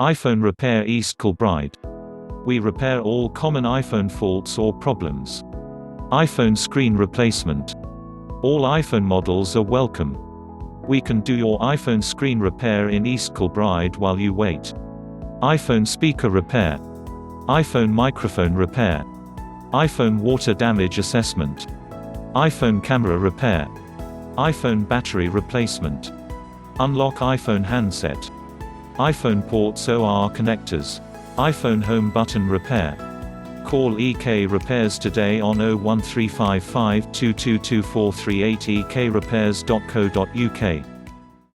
iPhone Repair East Kilbride. We repair all common iPhone faults or problems. iPhone screen replacement. All iPhone models are welcome. We can do your iPhone screen repair in East Kilbride while you wait. iPhone speaker repair. iPhone microphone repair. iPhone water damage assessment. iPhone camera repair. iPhone battery replacement. Unlock iPhone handset. iPhone ports OR connectors. iPhone home button repair. Call EKrepairs today on 01355 222 438 ekrepairs.co.uk.